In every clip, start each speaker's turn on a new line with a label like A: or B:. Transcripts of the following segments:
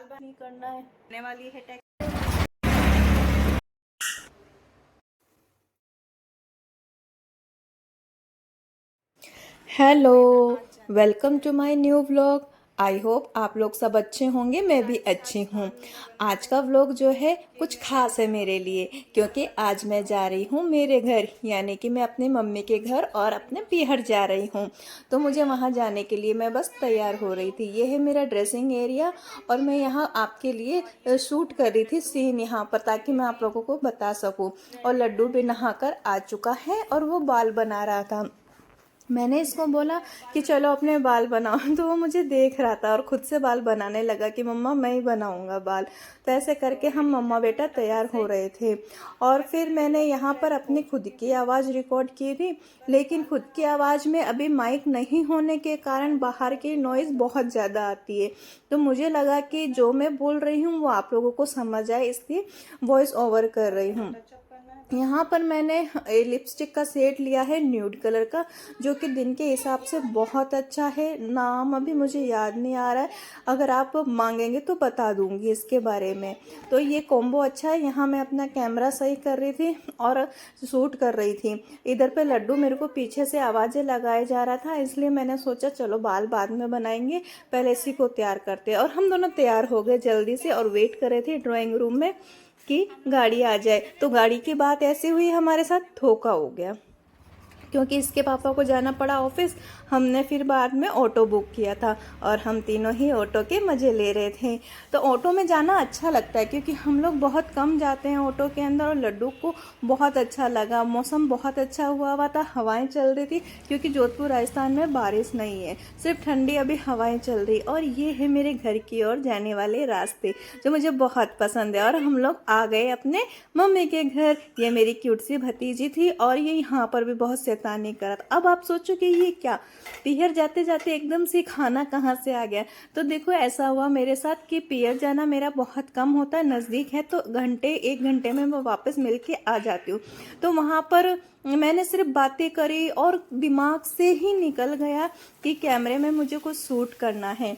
A: बार नहीं करना है, आने वाली है tax. Hello, welcome to my new vlog. I hope आप लोग सब अच्छे होंगे, मैं भी अच्छी हूँ। आज का व्लॉग जो है कुछ खास है मेरे लिए, क्योंकि आज मैं जा रही हूँ मेरे घर, यानी कि मैं अपनी मम्मी के घर और अपने पीहर जा रही हूँ। तो मुझे वहाँ जाने के लिए मैं बस तैयार हो रही थी। ये है मेरा ड्रेसिंग एरिया और मैं यहाँ आपके लिए शूट कर रही थी सीन यहाँ पर, ताकि मैं आप लोगों को बता सकूँ। और लड्डू भी नहाकर आ चुका है और वो बाल बना रहा था। मैंने इसको बोला कि चलो अपने बाल बनाओ, तो वो मुझे देख रहा था और खुद से बाल बनाने लगा कि मम्मा मैं ही बनाऊंगा बाल। तो ऐसे करके हम मम्मा बेटा तैयार हो रहे थे। और फिर मैंने यहाँ पर अपनी खुद की आवाज़ रिकॉर्ड की थी, लेकिन खुद की आवाज़ में अभी माइक नहीं होने के कारण बाहर की नॉइज़ बहुत ज़्यादा आती है। तो मुझे लगा कि जो मैं बोल रही हूँ वो आप लोगों को समझ आए, इसलिए वॉइस ओवर कर रही हूँ। यहाँ पर मैंने लिपस्टिक का सेट लिया है न्यूड कलर का, जो कि दिन के हिसाब से बहुत अच्छा है। नाम अभी मुझे याद नहीं आ रहा है, अगर आप मांगेंगे तो बता दूंगी इसके बारे में। तो ये कॉम्बो अच्छा है। यहाँ मैं अपना कैमरा सही कर रही थी और शूट कर रही थी। इधर पे लड्डू मेरे को पीछे से आवाज़ें लगाए जा रहा था, इसलिए मैंने सोचा चलो बाल बाद में बनाएंगे, पहले इसी को तैयार करते हैं। और हम दोनों तैयार हो गए जल्दी से और वेट कर रहे थे ड्राइंग रूम में कि गाड़ी आ जाए। तो गाड़ी की बात ऐसी हुई, हमारे साथ धोखा हो गया, क्योंकि इसके पापा को जाना पड़ा ऑफिस। हमने फिर बाद में ऑटो बुक किया था और हम तीनों ही ऑटो के मज़े ले रहे थे। तो ऑटो में जाना अच्छा लगता है, क्योंकि हम लोग बहुत कम जाते हैं ऑटो के अंदर। और लड्डू को बहुत अच्छा लगा, मौसम बहुत अच्छा हुआ था, हवाएं चल रही थी, क्योंकि जोधपुर राजस्थान में बारिश नहीं है, सिर्फ ठंडी अभी हवाएं चल रही। और ये है मेरे घर की ओर जाने वाले रास्ते, जो मुझे बहुत पसंद है। और हम लोग आ गए अपने मम्मी के घर। ये मेरी क्यूट सी भतीजी थी और ये यहाँ पर भी बहुत शैतानी करा था। अब आप सोचो कि ये क्या, पियर जाते जाते एकदम से खाना कहाँ से आ गया। तो देखो ऐसा हुआ मेरे साथ कि पियर जाना मेरा बहुत कम होता है, नज़दीक है तो घंटे 1 घंटे में मैं वापस मिल के आ जाती हूँ। तो वहाँ पर मैंने सिर्फ बातें करी और दिमाग से ही निकल गया कि कैमरे में मुझे कुछ शूट करना है।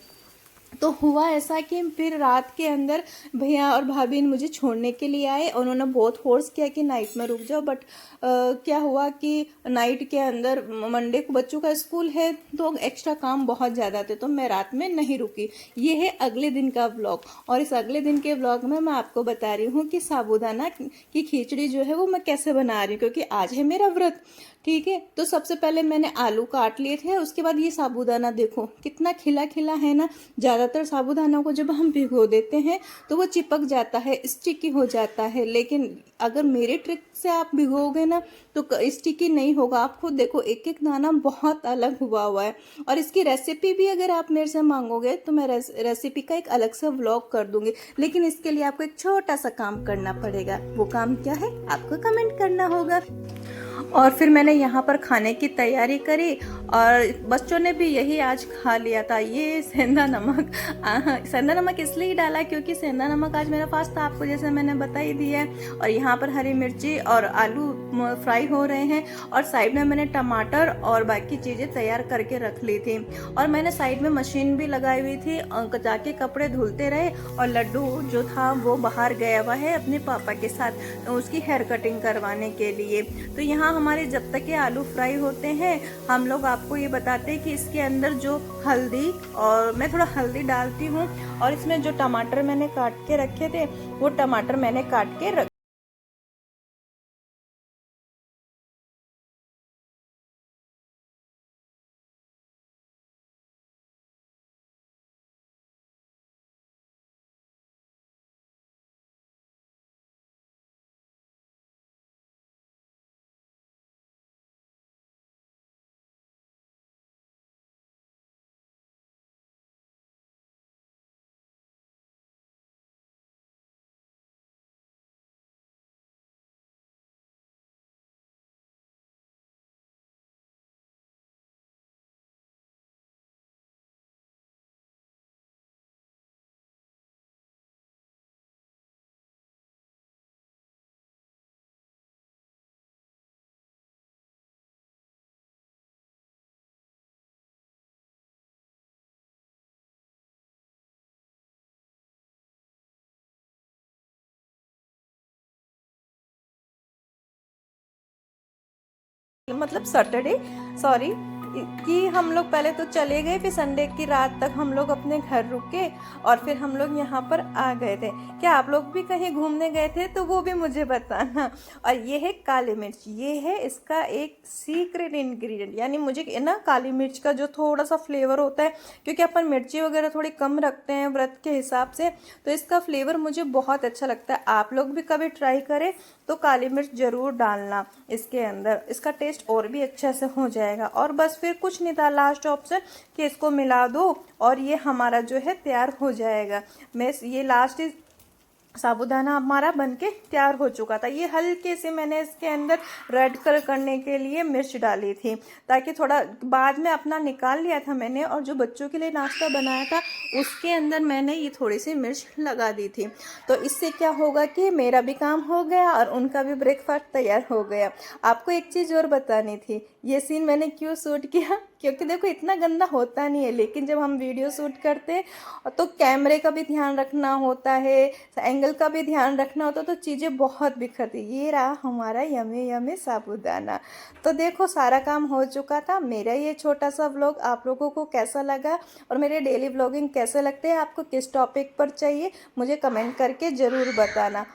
A: तो हुआ ऐसा कि फिर रात के अंदर भैया और भाभी मुझे छोड़ने के लिए आए और उन्होंने बहुत फोर्स किया कि नाइट में रुक जाओ। बट क्या हुआ कि नाइट के अंदर मंडे को बच्चों का स्कूल है, तो एक्स्ट्रा काम बहुत ज़्यादा थे, तो मैं रात में नहीं रुकी। ये है अगले दिन का व्लॉग। और इस अगले दिन के व्लॉग में मैं आपको बता रही हूँ कि साबूदाना की खिचड़ी जो है वो मैं कैसे बना रही हूँ, क्योंकि आज है मेरा व्रत। ठीक है, तो सबसे पहले मैंने आलू काट लिए थे, उसके बाद ये साबूदाना देखो कितना खिला खिला है ना। ज़्यादातर साबूदाना को जब हम भिगो देते हैं तो वो चिपक जाता है, स्टिकी हो जाता है, लेकिन अगर मेरे ट्रिक से आप भिगोगे ना तो स्टिकी नहीं होगा। आप खुद देखो एक एक दाना बहुत अलग हुआ है। और इसकी रेसिपी भी अगर आप मेरे से मांगोगे तो मैं रेसिपी का एक अलग से व्लॉग कर दूंगी, लेकिन इसके लिए आपको एक छोटा सा काम करना पड़ेगा। वो काम क्या है, आपको कमेंट करना होगा। और फिर मैंने यहाँ पर खाने की तैयारी करी और बच्चों ने भी यही आज खा लिया था। ये सेंधा नमक, सेंधा नमक इसलिए डाला क्योंकि सेंधा नमक आज मेरा फास्ट था, आपको जैसे मैंने बता ही दिया है। और यहाँ पर हरी मिर्ची और आलू फ्राई हो रहे हैं और साइड में मैंने टमाटर और बाकी चीज़ें तैयार करके रख ली थी। और मैंने साइड में मशीन भी लगाई हुई थी, जाके कपड़े धुलते रहे। और लड्डू जो था वो बाहर गया हुआ है अपने पापा के साथ उसकी हेयर कटिंग करवाने के लिए। तो यहाँ हमारे जब तक ये आलू फ्राई होते हैं, हम लोग आपको ये बताते हैं कि इसके अंदर जो हल्दी, और मैं थोड़ा हल्दी डालती हूँ, और इसमें जो टमाटर मैंने काट के रखे थे वो टमाटर मैंने काट के रख मतलब सैटरडे, सॉरी, कि हम लोग पहले तो चले गए, फिर संडे की रात तक हम लोग अपने घर रुके और फिर हम लोग यहाँ पर आ गए थे। क्या आप लोग भी कहीं घूमने गए थे तो वो भी मुझे बताना। और ये है काली मिर्च, ये है इसका एक सीक्रेट इंग्रेडिएंट, यानी मुझे ना काली मिर्च का जो थोड़ा सा फ्लेवर होता है, क्योंकि अपन मिर्ची वगैरह थोड़ी कम रखते हैं व्रत के हिसाब से, तो इसका फ्लेवर मुझे बहुत अच्छा लगता है। आप लोग भी कभी ट्राई करें तो काली मिर्च ज़रूर डालना इसके अंदर, इसका टेस्ट और भी अच्छे से हो जाएगा। और बस फिर कुछ नहीं था, लास्ट ऑप्शन कि इसको मिला दो और ये हमारा जो है तैयार हो जाएगा। मैं ये लास्ट साबूदाना हमारा बनके तैयार हो चुका था। ये हल्के से मैंने इसके अंदर रेड कलर करने के लिए मिर्च डाली थी, ताकि थोड़ा बाद में अपना निकाल लिया था मैंने, और जो बच्चों के लिए नाश्ता बनाया था उसके अंदर मैंने ये थोड़ी सी मिर्च लगा दी थी। तो इससे क्या होगा कि मेरा भी काम हो गया और उनका भी ब्रेकफास्ट तैयार हो गया। आपको एक चीज़ और बतानी थी, ये सीन मैंने क्यों शूट किया, क्योंकि देखो इतना गंदा होता नहीं है, लेकिन जब हम वीडियो शूट करते हैं तो कैमरे का भी ध्यान रखना होता है, एंगल का भी ध्यान रखना होता है, तो चीज़ें बहुत बिखरती। ये रहा हमारा यमे यमे साबूदाना। तो देखो सारा काम हो चुका था। मेरा ये छोटा सा व्लॉग आप लोगों को कैसा लगा और मेरे डेली व्लॉगिंग कैसे लगते हैं, आपको किस टॉपिक पर चाहिए, मुझे कमेंट करके ज़रूर बताना।